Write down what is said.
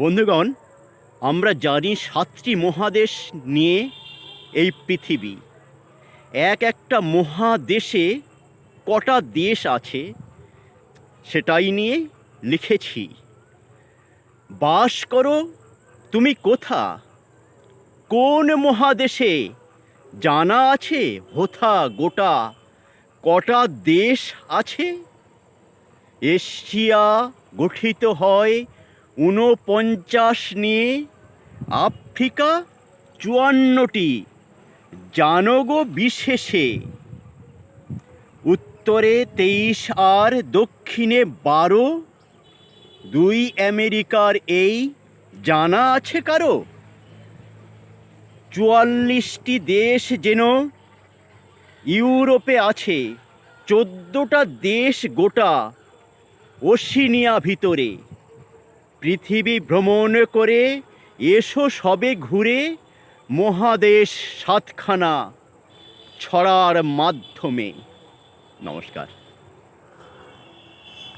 বন্ধুগণ, আমরা জানি ৭টি মহাদেশ নিয়ে এই পৃথিবী। এক একটা মহাদেশে কটা দেশ আছে সেটাই নিয়ে লিখেছি। বাস করো তুমি কোথা, কোন মহাদেশে, জানা আছে হোথা গোটা কটা দেশ আছে। এশিয়া গঠিত হয় ৪৯ নিয়ে, আফ্রিকা ৫৪টি, জানো গো বিশেষে। উত্তরে ২৩ আর দক্ষিণে ১২, ২ আমেরিকার এই জানা আছে কারো। ৪৪টি দেশ যেন ইউরোপে আছে, ১৪টা দেশ গোটা ওশিনিয়া ভিতরে। পৃথিবী ভ্রমণ করে এসো সবে ঘুরে, মহাদেশ ৭খানা ছড়ার মাধ্যমে। নমস্কার।